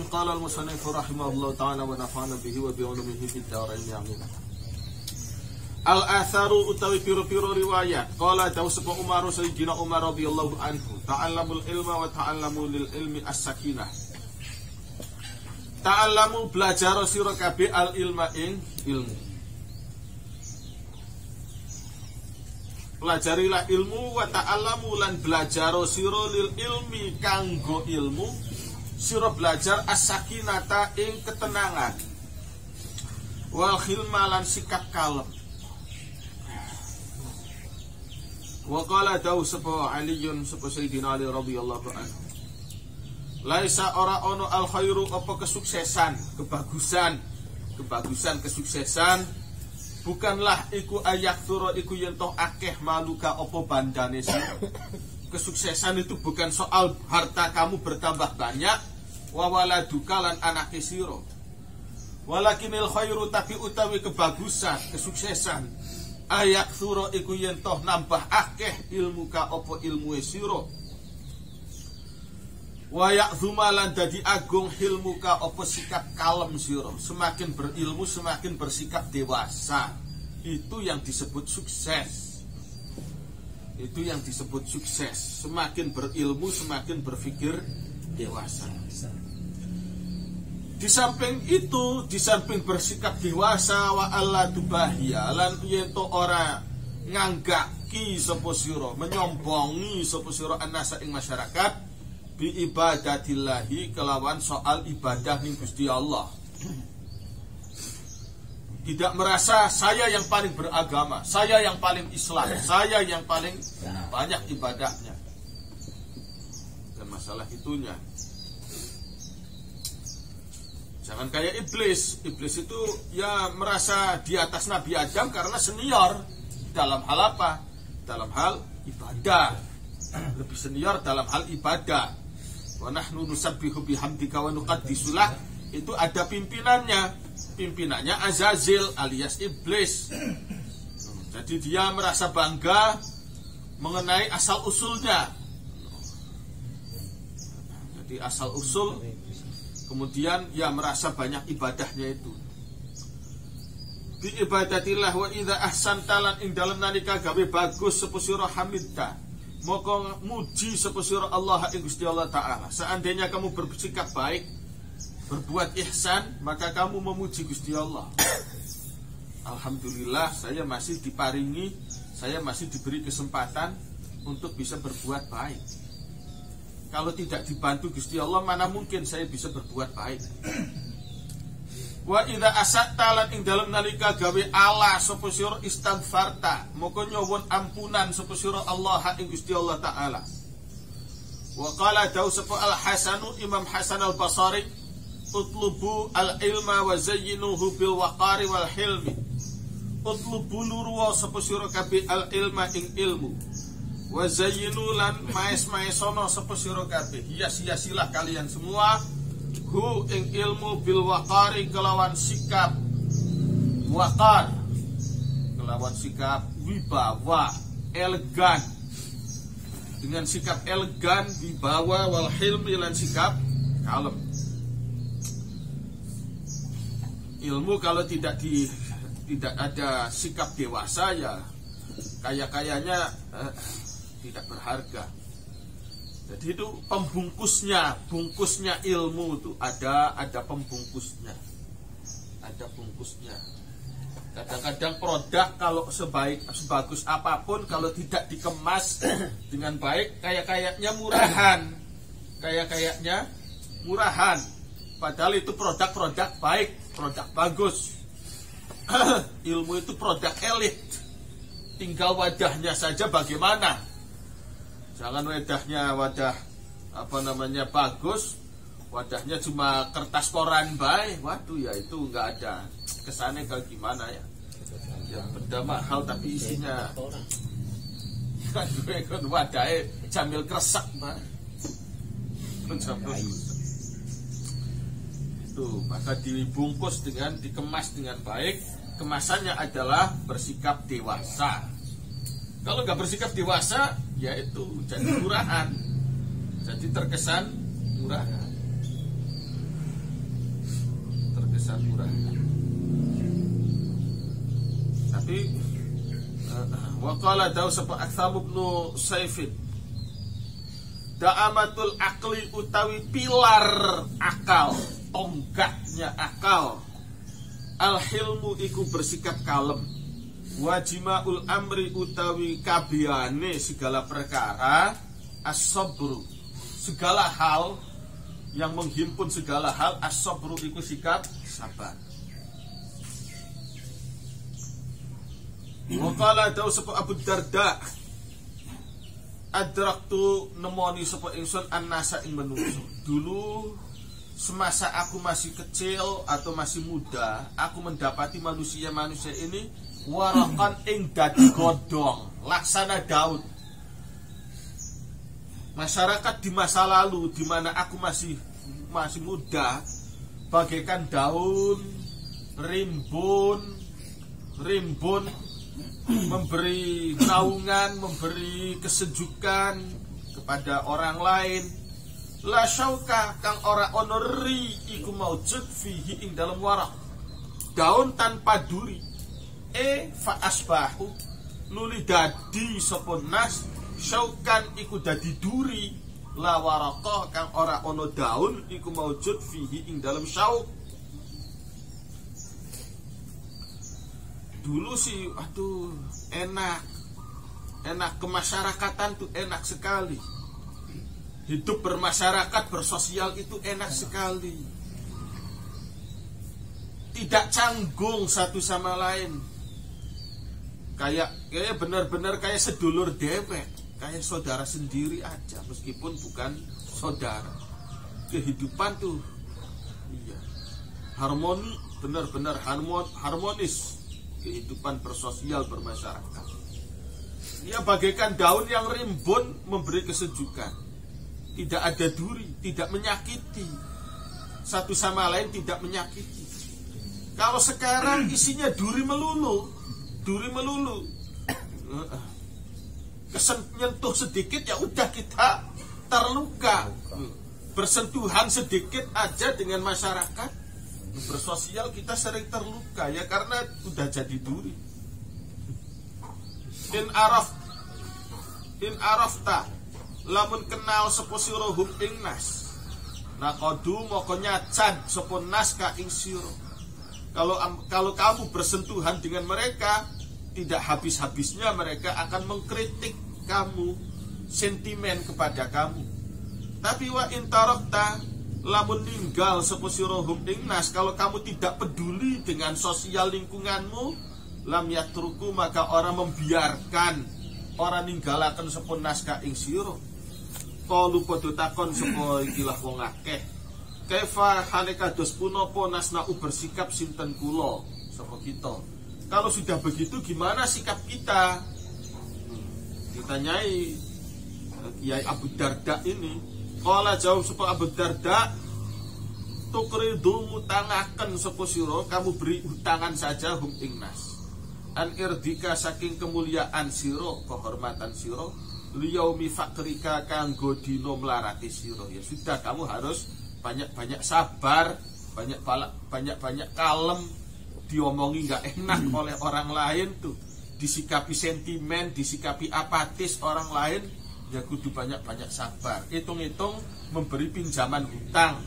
qala al-musannif rahimahullah ta'ala wa nafa'ana bihi wa bi'ulumihi fid dharain amin. Al-atharu utawi piro-piro riwayat. Qala dawu sapa Umar sayyidina Umar radhiyallahu anhu, ta'allamul ilma wa ta'allamu lil ilmi as-sakinah. Ta'allamu belajar sira kabeh al ilma ing ilmu. Pelajarilah ilmu wa ta'allamu lan belajar sira lil ilmi kanggo ilmu. Sira belajar as-sakinata ing ketenangan. Wal khilma lan sikap kalem. Wa qala dawu sapa Aliyun sapa Sayyidina Ali radhiyallahu anhu, laisa ora ono al khairu apa kesuksesan, kebagusan kesuksesan bukanlah iku ayaktsura iku yen toh akeh maluka apa bandane sira. Kesuksesan itu bukan soal harta kamu bertambah banyak, wa waladuka lan anake sira. Walakinil khairu tapi utawi kebagusan, kesuksesan ayaktsura iku yen toh nambah akeh ilmu ka apa ilmu sira. Wa ya'zuma lan dadi agung ilmu ka apa sikap kalem sira. Semakin berilmu semakin bersikap dewasa. Itu yang disebut sukses. Itu yang disebut sukses. Semakin berilmu semakin berpikir dewasa. Di samping itu, di samping bersikap dewasa wa alla tubahia lan yen to ora nganggaki sapa sira, menyombongi sapa sira annasa ing masyarakat bi ibadatillahi kelawan soal ibadah ning Gusti Allah. Tidak merasa saya yang paling beragama, saya yang paling Islam, saya yang paling banyak ibadahnya. Dan masalah itunya. Jangan kayak iblis. Iblis itu ya merasa di atas Nabi Adam karena senior dalam hal apa? Dalam hal ibadah. Lebih senior dalam hal ibadah. Wa nahnu nusabbihu bihamdika wa nuqaddisu lah. Itu ada pimpinannya. Pimpinannya Azazil alias iblis. Jadi dia merasa bangga mengenai asal usulnya. Jadi asal usul, kemudian ya merasa banyak ibadahnya itu. Bi ibadatillah wa idza ahsanta lan ing dalem nalika gawe bagus sapa sira hamidta. Moko muji sapa sira Allah ing Gusti Allah taala. Seandainya kamu bersikap baik, berbuat ihsan, maka kamu memuji Gusti Allah. Alhamdulillah saya masih diparingi, saya masih diberi kesempatan untuk bisa berbuat baik. Kalau tidak dibantu Gusti Allah, mana mungkin saya bisa berbuat baik. Wa idza asa'ta lan ing dalem nalika gawe ala sapa sira istighfarta, moko nyuwun ampunan sapa sira Allah ing Gusti Allah taala. Wa qala dawu sapa Al Hasanu Imam Hasan Al Basri, utlubu al ilma wa zayyinuhu bil waqari wal hilmi. Utlubu nurwa sapa sira kabeh al ilma ing ilmu. Wa zayyinu lan maes-maesono sapa sira kabeh, hias-hiasilah kalian semua hu ing ilmu bil waqari kelawan sikap waqar, kelawan sikap wibawa elegan, dengan sikap elegan wibawa wal hilmi lan sikap kalem. Ilmu kalau tidak ada sikap dewasa ya kayaknya tidak berharga. Jadi itu bungkusnya ilmu itu ada pembungkusnya, ada bungkusnya. Kadang-kadang produk kalau sebagus apapun kalau tidak dikemas dengan baik kayaknya murahan, padahal itu produk baik, produk bagus. Ilmu itu produk elit, tinggal wadahnya saja bagaimana. Jangan wadah bagus, wadahnya cuma kertas koran baik. Waduh ya itu nggak ada kesannya kayak gimana ya. Ya benda mahal tapi isinya kan wadahnya jamil kresek baik. Itu maka dibungkus dikemas dengan baik. Kemasannya adalah bersikap dewasa. Kalau nggak bersikap dewasa, ya itu jadi murahan, jadi terkesan murahan. sepura-puranya. Tapi waqala daw sapa Aktham ibnu Saifin, da'amatul akli utawi pilar akal, tonggaknya akal, al-hilmu iku bersikap kalem, wajima'ul amri utawi kabehane segala perkara, as-sabru segala hal yang menghimpun segala hal, as-sabru iku sikap sabar. Waqala daw sapa Abu Darda, adraktu nemoni sapa ingsun annasa ing manungsa. Dulu semasa aku masih kecil atau masih muda, aku mendapati manusia-manusia ini warakan ing dadi godhong, laksana daun. Masyarakat di masa lalu di mana aku masih muda, bagaikan daun rimbun memberi naungan, memberi kesejukan kepada orang lain. La syauka kang ora onori iku maujud fihi ing dalam warak, daun tanpa duri. Fa asbahu nuli dadi sapa nas syaukan iku dadi duri, la waraka kang ora ono daun iku maujud fihi ing dalam syauk. Dulu sih, aduh, enak kemasyarakatan tuh enak sekali. Hidup bermasyarakat, bersosial itu enak sekali. Tidak canggung satu sama lain. Kayak benar-benar kayak sedulur dewek, kayak saudara sendiri aja, meskipun bukan saudara. Kehidupan tuh, iya, harmoni, benar-benar harmonis. Kehidupan bersosial bermasyarakat. Dia bagaikan daun yang rimbun memberi kesejukan. Tidak ada duri, tidak menyakiti. Satu sama lain tidak menyakiti. Kalau sekarang isinya duri melulu. Nyentuh sedikit ya udah kita terluka. Bersentuhan sedikit aja dengan masyarakat, bersosial kita sering terluka ya karena udah jadi duri. In arafta lamun kenal sapa sira hum ing nas, naqadu moko nyacan sapa nas ka ing sira. Kalau kamu bersentuhan dengan mereka, tidak habis-habisnya mereka akan mengkritik kamu, sentimen kepada kamu. Tapi wa in tarakta lamun ninggal sapa sira hum ing nas, kalau kamu tidak peduli dengan sosial lingkunganmu, lam yatruku maka orang membiarkan, orang ninggalaken sapa nas ka ing sira. Qalu padha takon sapa ikilah wong akeh, kaifa halika dos punapa nasna'u bersikap sinten kula sapa kita. Kalau sudah begitu gimana sikap kita? Ditanyai Kiai Abu Darda ini. Qala jawab sapa Abu Darda, tukridu mutangaken sapa sira, kamu beri utangan saja hum ing nas, an irdika saking kemuliaan sira, kehormatan sira, liyaumi fakrika kanggo dina mlarati sira. Ya sudah, kamu harus banyak-banyak sabar, banyak-banyak kalem, diomongi enggak enak oleh orang lain tuh, disikapi sentimen, disikapi apatis orang lain, ya kudu banyak-banyak sabar. Hitung-hitung memberi pinjaman hutang,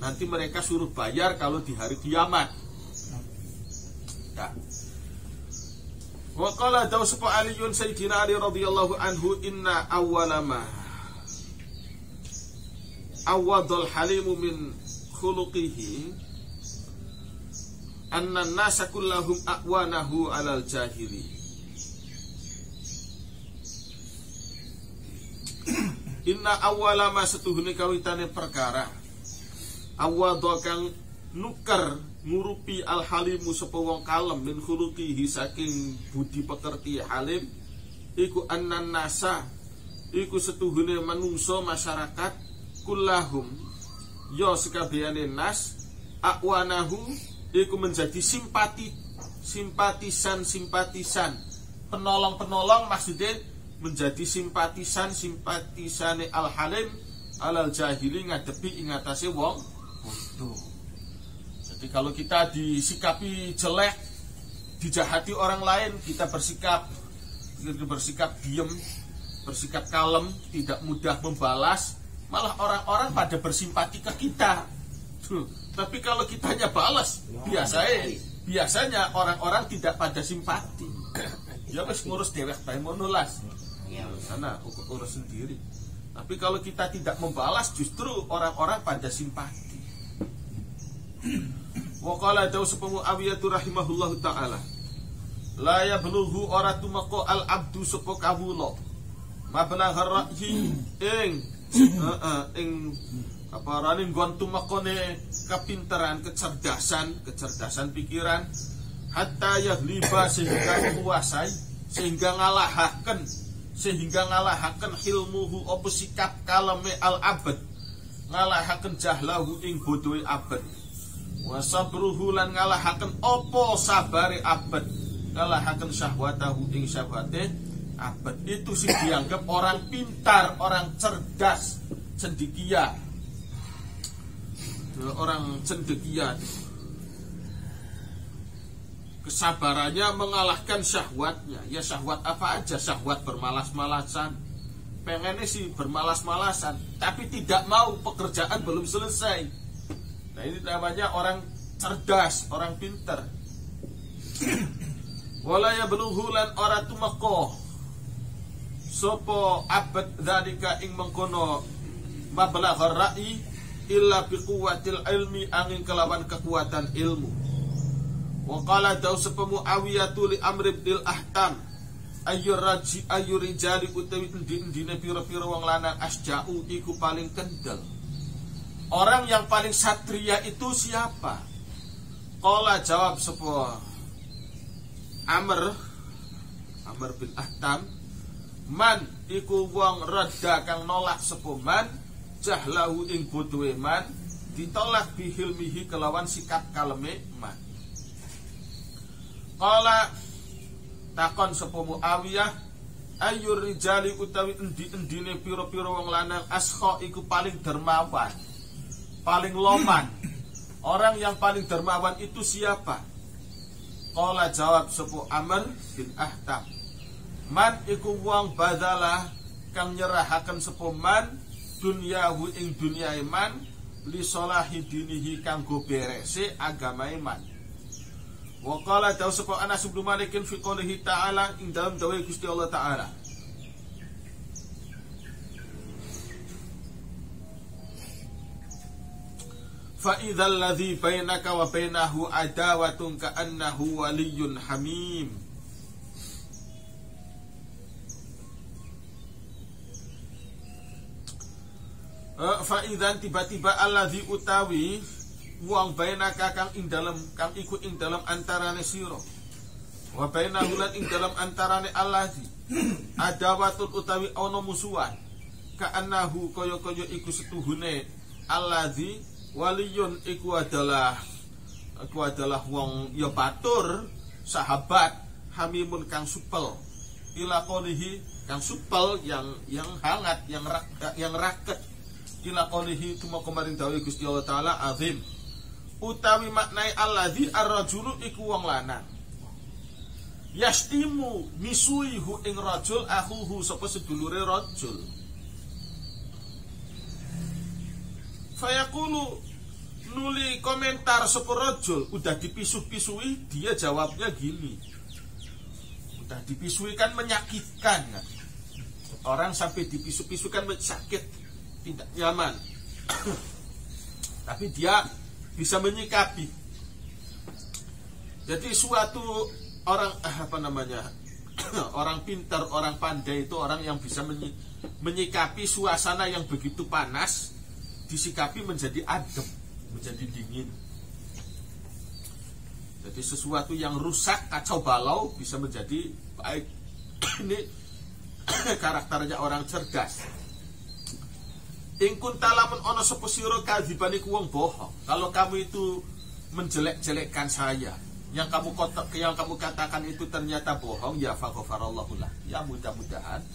nanti mereka suruh bayar kalau di hari kiamat. Ya. Wa qala daw sapa Aliun Sayyidina Ali radhiyallahu anhu, inna awwalama awadul halimu min khuluqihi anna nasa kullahum a'wanahu alal jahili. Inna awwalama setuhune kawitane perkara, awadha kang nuker ngurupi al halimu sapa wong kalem min khuluqihi saking budi pekerti halim, iku annan nasa iku setuhune manungsa masyarakat, kullahum ya sekabehane nas, a'wanahu iku menjadi simpatisan, penolong maksudnya menjadi simpatisan-simpatisane al-halim alal jahili ngadepi ingatase wong bodoh. Jadi kalau kita disikapi jelek, dijahati orang lain, kita bersikap diam, bersikap kalem, tidak mudah membalas, malah orang-orang pada bersimpati ke kita. Tapi kalau kitanya balas, biasanya orang-orang tidak pada simpati. Ya wis ngurus dewek bae monolas. Sana urus sendiri. Tapi kalau kita tidak membalas, justru orang-orang pada simpati. Wa qala dawu sepuh Muawiyah rahimahullahu taala, la yablughu ora tumeka al abdu sapa kawula mablaghar ra'yi ing apa rane nggon tumakone kepinteran, kecerdasan pikiran, hatta yaghliba sehingga menguasai, sehingga ngalahaken hilmuhu apa sikap kaleme al abad, ngalahaken jahlahu ing bodohe abad, wasabruhu lan ngalahaken opo sabare abad, ngalahaken syahwatahu ing syahwate abad. Itu sih dianggap orang pintar, orang cerdas, cendekia, orang cendekia. Kesabarannya mengalahkan syahwatnya. Ya syahwat apa aja, syahwat bermalas-malasan, pengennya sih bermalas-malasan, tapi tidak mau, pekerjaan belum selesai. Nah ini namanya orang cerdas, orang pinter. Walaya beluhulan ora tumeko sopo abad dzalika ing mengkono mablaghar ra'i illa biquwatil ilmi, angin kelawan kekuatan ilmu. Wa qala daw sepo Muawiyah li Amr bin Ahtam, ayyurijali utawi endi-endine pira-pira wong lanang asja'u iku paling kendel. Orang yang paling satria itu siapa? Qala jawab sepo Amr bin Ahtam, man iku wong rada kang nolak sepo man jahlahu ing bodohe man, ditolak bihilmihi kelawan sikap kaleme man. Qala takon sepo Muawiyah, ayyur rijali utawi endi-endine pira-pira wong lanang askha iku paling dermawan, paling loman. Orang yang paling dermawan itu siapa? Qala jawab sepo Amr bin Ahtam, man iku wong badalah kang nyerahaken sepo man dunyahu ing dunyae man li salahi dinihi kanggo berese agamae man. Wa qala dawu sepo Anas bin Malik fi qoulihi ta'ala, ing dalam dawuh Gusti Allah taala, fa idzal ladzi bainaka wa bainahu adawatun ka'annahu waliyyun hamim. Fa idzan tiba-tiba alladzi utawi wong bainaka kang ing dalem, kang iku ing dalem antarane sira, wa bainahu lan ing dalem antarane alladzi adawatun utawi ana musuhan, ka'annahu kaya-kaya iku setuhune alladzi waliyun iku adalah wong ya batur, sahabat, hamimun kang supel, ila qolihi kang supel, yang hangat, yang raket, ila qolihi tuma kemarin dawuh Gusti Allah taala azim, utawi maknai alladzi ar-rajulu iku wong lanang, yastimu misuihu ing rajul akhuhu sapa sedulure rajul, fayaqulu nuli komentar sapa rajul, udah dipisu-pisui, dia jawabnya gini. Udah dipisui kan menyakitkan kan? Orang sampai dipisu-pisu kan sakit, tidak nyaman. Tapi dia bisa menyikapi. Jadi suatu orang orang pintar, orang pandai itu orang yang bisa menyikapi suasana yang begitu panas, disikapi menjadi adem, menjadi dingin. Jadi sesuatu yang rusak, kacau balau bisa menjadi baik. Ini karakternya orang cerdas. In kunta lamun ana sapa sira kadziban iku wong bohong. Kalau kamu itu menjelek-jelekkan saya, yang kamu katakan itu ternyata bohong, ya faghfarallahu lah. Ya mudah-mudahan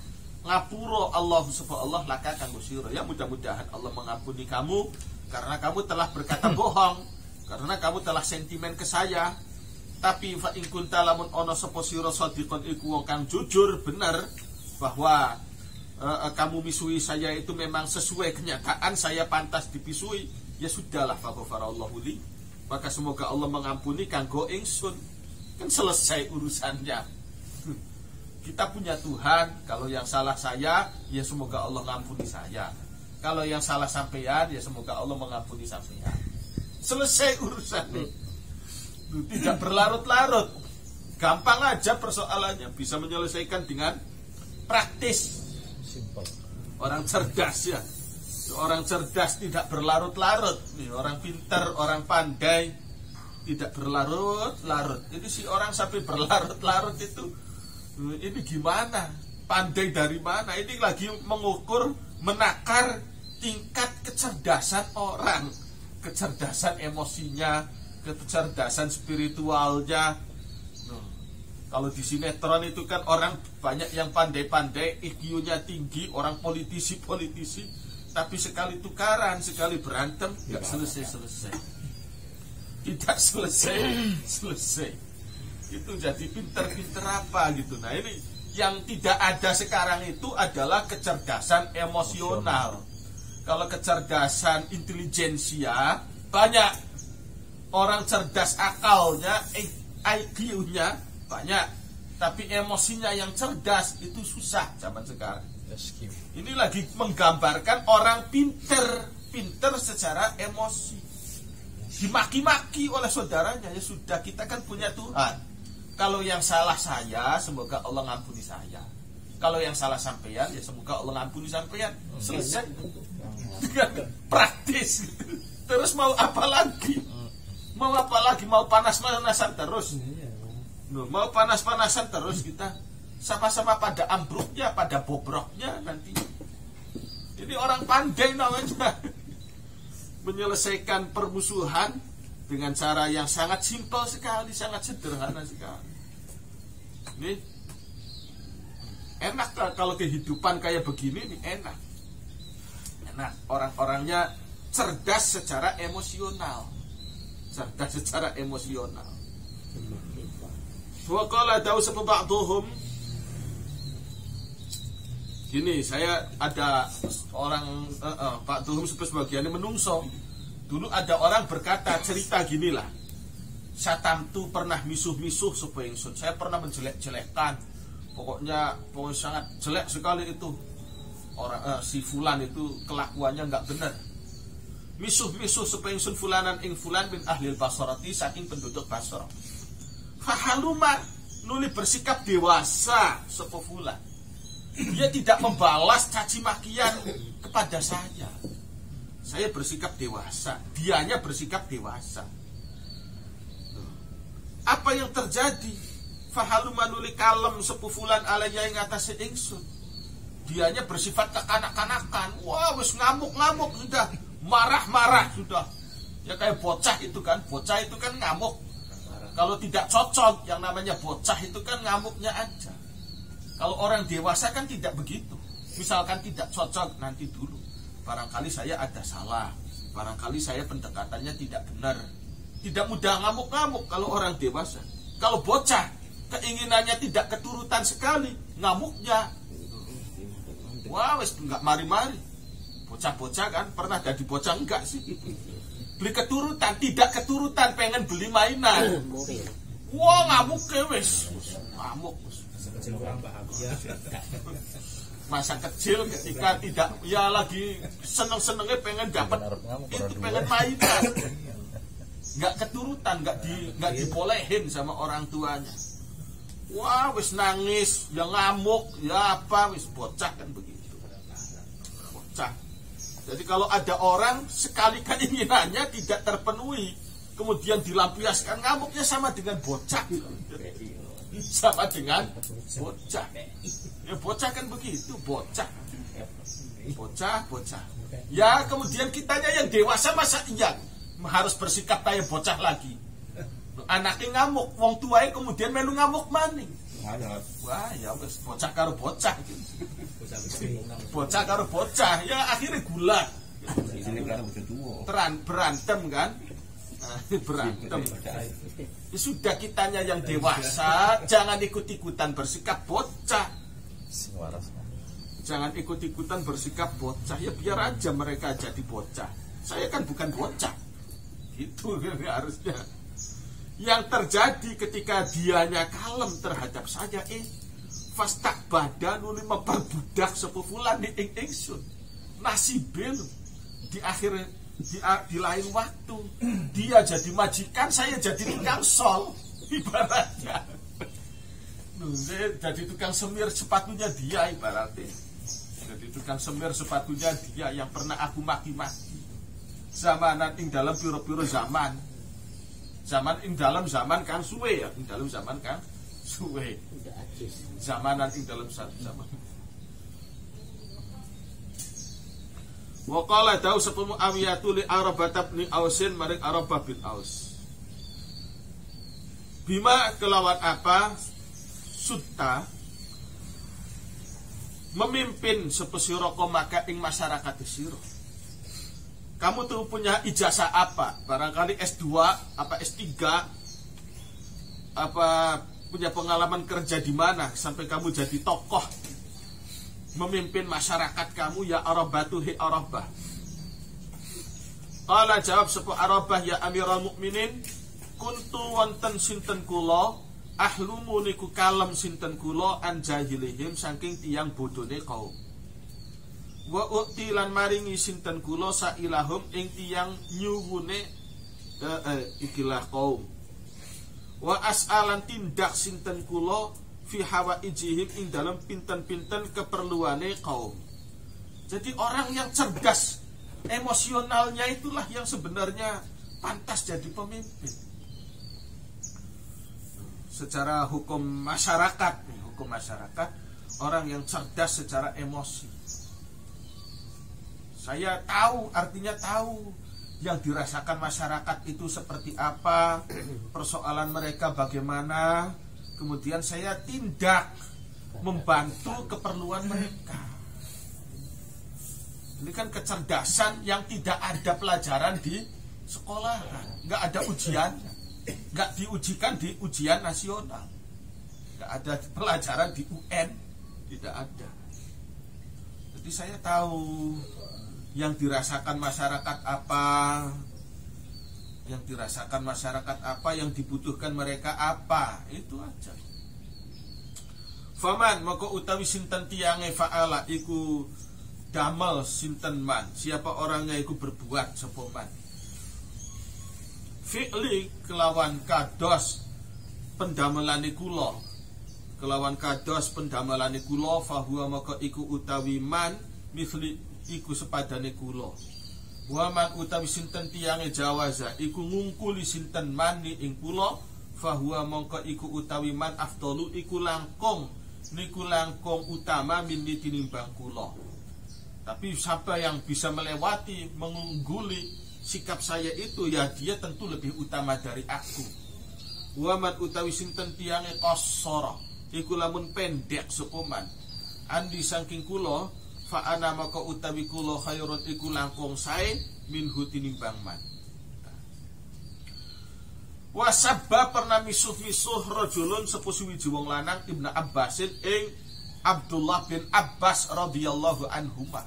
ngapura Allah subhanahu Allah laka kanggo sira. Ya mudah-mudahan Allah mengampuni kamu karena kamu telah berkata bohong. karena kamu telah sentimen ke saya. Tapi fa in kunta lamun ono sapa sira shadiqon iku wong kang jujur bener bahwa kamu misui saya itu memang sesuai kenyataan, saya pantas dipisui, ya sudahlah, fa ghafarallahu li, maka semoga Allah mengampuni kanggo ingsun. Kan selesai urusannya. Kita punya Tuhan, kalau yang salah saya, ya semoga Allah mengampuni saya. Kalau yang salah sampean, ya semoga Allah mengampuni sampean. Selesai urusannya. Tidak berlarut-larut. Gampang aja persoalannya, bisa menyelesaikan dengan praktis. Orang cerdas ya. Orang cerdas tidak berlarut-larut. Nih, orang pintar, orang pandai tidak berlarut-larut. Jadi si orang sampai berlarut-larut itu, ini gimana? Pandai dari mana? Ini lagi mengukur, menakar tingkat kecerdasan orang, kecerdasan emosinya, kecerdasan spiritualnya. Kalau di sinetron itu kan orang banyak yang pandai-pandai, IQ-nya tinggi, orang politisi-politisi, tapi sekali tukaran, sekali berantem, nggak selesai-selesai. Tidak selesai. Itu jadi pinter-pinter apa gitu. Nah ini yang tidak ada sekarang itu adalah kecerdasan emosional. Kalau kecerdasan intelijensia banyak, orang cerdas akalnya, IQ-nya banyak, tapi emosinya yang cerdas itu susah zaman sekarang. Ini lagi menggambarkan orang pinter secara emosi, dimaki-maki oleh saudaranya. Ya sudah, kita kan punya Tuhan. Kalau yang salah saya, semoga Allah ngampuni saya. Kalau yang salah sampean, ya semoga Allah ngampuni sampean. Selesai. Praktis. Terus mau apa lagi? Mau apa lagi? Mau panas-panasan terus? Mau panas-panasan terus kita? Sama-sama pada ambruknya, pada bobroknya nanti. Ini orang pandai namanya. Menyelesaikan permusuhan dengan cara yang sangat simpel sekali, sangat sederhana sekali. Ini enak kalau kehidupan kayak begini nih, enak. Orang-orangnya cerdas secara emosional. Wa qala dawu sapa ba'dhum. Gini, saya ada orang Pak Tuhum sebagiannya menungso. Dulu ada orang berkata, cerita ginilah, Satamtu pernah misuh-misuh supaya ingsun. Saya pernah menjelek-jelekkan. Pokoknya sangat jelek sekali itu. Orang si fulan itu kelakuannya nggak benar. Misuh-misuh supaya ingsun fulanan ing fulan bin ahlil Basrati, saking penduduk Basra. Fahaluma nuli bersikap dewasa sapa fulan. Dia tidak membalas caci makian kepada saya. Saya bersikap dewasa, dianya bersikap dewasa. Apa yang terjadi? Fahaluma nuli kalem sepufulan alaya ing atase ingsun. Dianya bersifat kekanak-kanakan. Wah, wis ngamuk-ngamuk sudah, marah-marah sudah. Ya kayak bocah itu kan ngamuk. Kalau tidak cocok, yang namanya bocah itu kan ngamuknya aja. Kalau orang dewasa kan tidak begitu. Misalkan tidak cocok, nanti dulu. Barangkali saya ada salah. Barangkali saya pendekatannya tidak benar. Tidak mudah ngamuk-ngamuk kalau orang dewasa. Kalau bocah, keinginannya tidak keturutan sekali, ngamuknya. Wah, wes enggak mari-mari. Bocah-bocah kan, pernah jadi bocah enggak sih? Beli keturutan, tidak keturutan, pengen beli mainan. Wah, ngamuk wes. Ngamuk. Masa kecil ketika tidak, ya lagi seneng-senengnya pengen dapat itu, pengen mainan, nggak keturutan, nggak dibolehin sama orang tuanya. Wah, wis nangis, ya ngamuk, ya apa, wis bocah kan begitu. Bocah. Jadi kalau ada orang sekali keinginannya tidak terpenuhi, kemudian dilampiaskan, ngamuknya sama dengan bocah. Sama dengan bocah. Ya bocah kan begitu, bocah. Ya kemudian kitanya yang dewasa masa iya harus bersikap kayak bocah lagi. Anaknya ngamuk, wong tuanya kemudian melu ngamuk maning. Wah ya wis bocah karo bocah gitu. Bocah karo bocah, ya akhirnya gulat. Berantem kan. berantem. Sudah kitanya yang dewasa, jangan ikut-ikutan bersikap bocah. Jangan ikut-ikutan bersikap bocah. Ya biar aja mereka jadi bocah. Saya kan bukan bocah. Itu harusnya. Yang terjadi ketika dianya kalem terhadap saya, fastak badan nuli memperbudak sepufulan di ingsun. Nasibel di akhir di lain waktu dia jadi majikan, saya jadi tukang sol ibaratnya. Saya jadi tukang semir sepatunya dia ibaratnya. Jadi tukang semir sepatunya dia yang pernah aku maki-maki. Zamanan ing dalam piro-piro zaman. Zaman ing dalam zaman kan suwe ya, ing dalam zaman kan suwe. Zamanan ing dalam satu zaman. Wa qala dawu sapa Muawiyah li Arabah bin Ausin maring Arabah bin Aus. Bima kelawan apa sutta memimpin sapa sira maka ing masyarakat sira. Kamu tuh punya ijazah apa? Barangkali S2, apa S3, apa punya pengalaman kerja di mana sampai kamu jadi tokoh memimpin masyarakat kamu ya Arabatu hi Arabah. Qala jawab sapa Arabah ya Amirul Mukminin, kuntu wonten sinten kula ahlumu niku kalem sinten kula an jahilihim saking tiyang bodone kaum. Wa ukti lan maringi sinten kula sailahum ing tiyang nyuwune ikilah kaum. Wa as'alan tindak sinten kula fi hawaijihim ing dalam pinten-pinten keperluane kaum. Jadi orang yang cerdas emosionalnya itulah yang sebenarnya pantas jadi pemimpin. Secara hukum masyarakat, orang yang cerdas secara emosi. Saya tahu, artinya tahu yang dirasakan masyarakat itu seperti apa, persoalan mereka bagaimana, kemudian saya tindak membantu keperluan mereka. Ini kan kecerdasan yang tidak ada pelajaran di sekolah, nggak ada ujian, nggak diujikan di ujian nasional, nggak ada pelajaran di UN, tidak ada. Jadi saya tahu yang dirasakan masyarakat apa, yang dirasakan masyarakat apa, yang dibutuhkan mereka apa, itu aja. Faman maka utawi sinten tiyange fa'ala iku damel sinten man, siapa orangnya iku berbuat sapa man. Fi'li kelawan kados pendamelane kula, kelawan kados pendamelane kula fahuwa maka iku utawi man misli iku sepadane kula. Wa man utawi sinten tiyange jawaza iku ngungkuli sinten mani ing kula fahuwa mongko iku utawi man afdalu iku langkung niku langkung utama minni tinimbang kula. Tapi siapa yang bisa melewati mengungguli sikap saya itu, ya dia tentu lebih utama dari aku. Wa man utawi sinten tiyange qasara iku lamun pendek sapa man andi saking kula fa'ana maka utawi kula khairun iku langkung sae minhu tinimbang man. Wasabba pernah misuh-misuh rajulun sepusi wong lanang Ibnu Abbasin ing Abdullah bin Abbas radhiyallahu anhuma.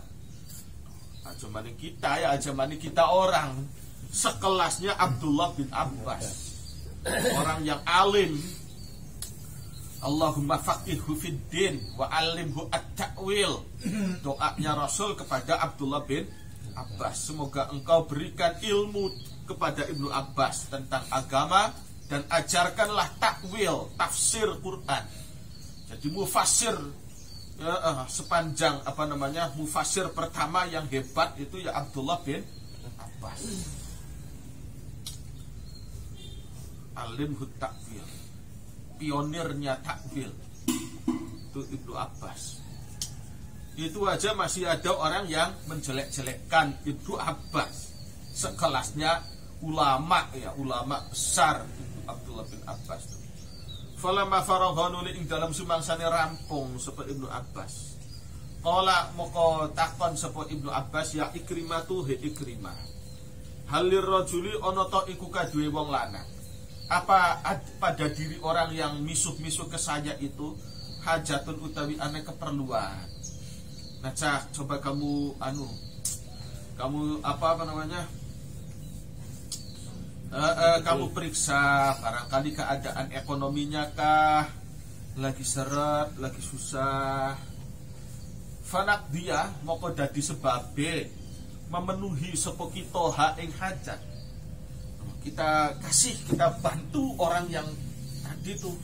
Ajamane kita ya, ajamane kita orang sekelasnya Abdullah bin Abbas, orang yang alim. Allahumma faqihhu fid din wa 'allimhu at-ta'wil. Doanya Rasul kepada Abdullah bin Abbas, semoga engkau berikan ilmu kepada Ibnu Abbas tentang agama dan ajarkanlah takwil, tafsir Quran. Jadi mufassir sepanjang mufassir pertama yang hebat itu ya Abdullah bin Abbas. Alimhu takwil, pionirnya takwil itu Ibnu Abbas. Itu aja masih ada orang yang menjelek-jelekkan Ibnu Abbas, sekelasnya ulama ya, ulama besar Abdullah bin Abbas. Falamma faragha ing dalam sumangsane rampung sapa Ibnu Abbas. Qala moko takon sapa Ibnu Abbas ya Ikrimah tu he Ikrimah. halir rajuli ana ta iku kaduwe wong lanang. Apa pada diri orang yang misuh-misuh ke saya itu hajatun utawi ana keperluan. Nah, Cak, coba kamu apa namanya? Kamu periksa barangkali keadaan ekonominya kah lagi seret, lagi susah. Fanak dia moko dadi sebabe memenuhi sapa kita hak ing hajat. Kita kasih, kita bantu orang yang tadi tuh.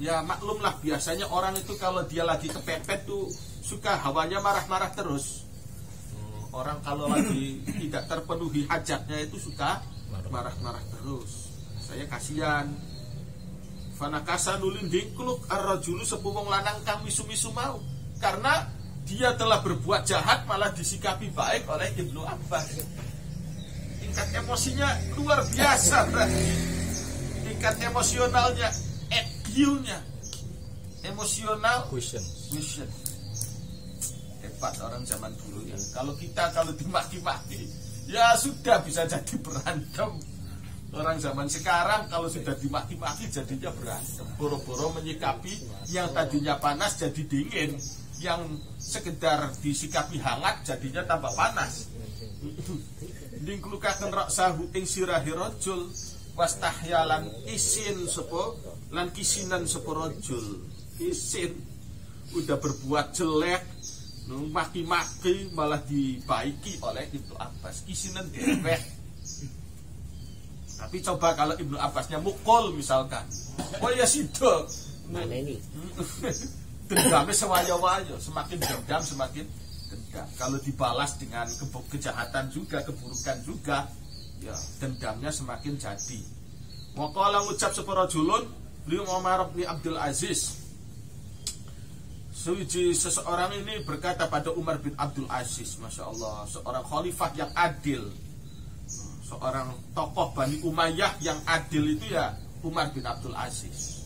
Ya maklumlah, biasanya orang itu kalau dia lagi kepepet tuh suka hawanya marah-marah terus. Orang kalau lagi tidak terpenuhi hajatnya itu suka marah-marah terus. Saya kasihan. Fanakasa nulin dingkluk ar-rajulu sepu wong lanang kang misu-misu mau. Karena dia telah berbuat jahat malah disikapi baik oleh Ibnu Abbas. Tingkat emosinya luar biasa berarti. Tingkat emosionalnya, EQ-nya, emosional quotient. Hebat orang zaman dulu ya. Kalau dimaki-maki, ya sudah bisa jadi berantem. Orang zaman sekarang kalau sudah dimaki-maki jadinya berantem. Boro-boro menyikapi yang tadinya panas jadi dingin, yang sekedar disikapi hangat jadinya tambah panas. Dingklukaken raksahu ing sirahe rajul wastahyalan isin sapa lan kisinan sapa rajul. Isin udah berbuat jelek, maki-maki malah dibaiki oleh Ibnu Abbas. Kisinan dewek. Tapi coba kalau Ibnu Abbasnya mukul misalkan, oh ya sido. Mana ini? Dendamnya sewayo-wayo, semakin dendam semakin dendam. Kalau dibalas dengan kejahatan juga, keburukan juga, ya dendamnya semakin jadi. Waqala ngucap sapa rajulun li Umar bin Abdul Aziz. Seseorang ini berkata pada Umar bin Abdul Aziz, Masya Allah, seorang khalifah yang adil, seorang tokoh Bani Umayyah yang adil itu ya Umar bin Abdul Aziz.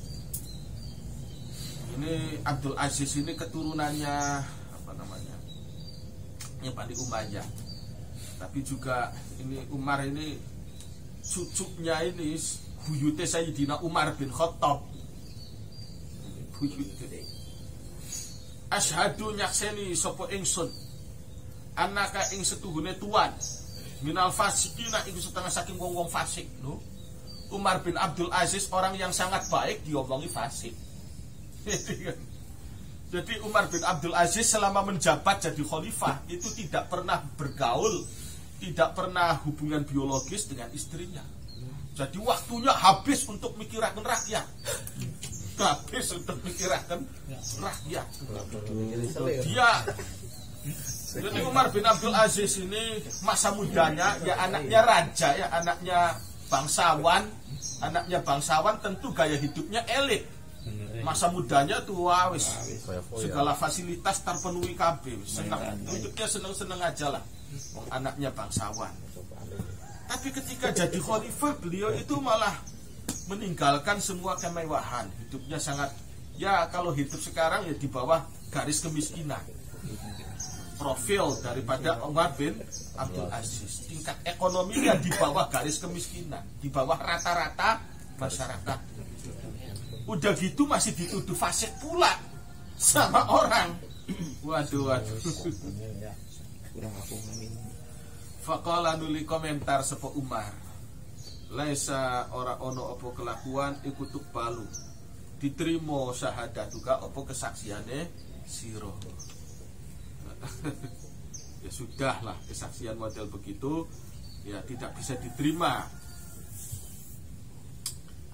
Ini Abdul Aziz ini keturunannya apa namanya? Yang Bani Umayyah. Tapi juga ini Umar ini cucunya ini buyute Sayyidina Umar bin Khattab. Buyute. Asyhadu nyakseni sapa ingsun anaka ing setuhune tuan minal fasikina iku setengah saking wong-wong fasik lho. Umar bin Abdul Aziz orang yang sangat baik diomongi fasik. Jadi Umar bin Abdul Aziz selama menjabat jadi khalifah itu tidak pernah bergaul, tidak pernah hubungan biologis dengan istrinya. Jadi waktunya habis untuk mikirkan rakyat. Habis untuk mikirkan rakyat. Jadi Umar bin Abdul Aziz ini masa mudanya ya anaknya raja, ya anaknya bangsawan tentu gaya hidupnya elit. Masa mudanya tuh wis segala fasilitas terpenuhi kabeh, senang hidupnya seneng aja lah. Anaknya bangsawan. Tapi ketika jadi khalifah beliau itu malah meninggalkan semua kemewahan. Hidupnya sangat, ya kalau hidup sekarang ya di bawah garis kemiskinan. Profil daripada Umar bin Abdul Aziz, tingkat ekonominya di bawah garis kemiskinan, di bawah rata-rata masyarakat. Udah gitu masih dituduh fasik pula sama orang. Waduh. Faqala nuli komentar sapa Umar, laisa ora ono apa kelakuan ikutuk balu diterima syahadatuka apa kesaksiane sira. Ya sudahlah, kesaksian model begitu ya tidak bisa diterima.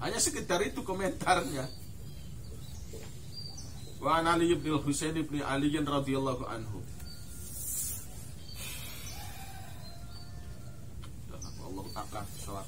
Hanya sekedar itu komentarnya. Wa an Ali bin Husain bin Ali radhiyallahu anhu. Allah akan sholat.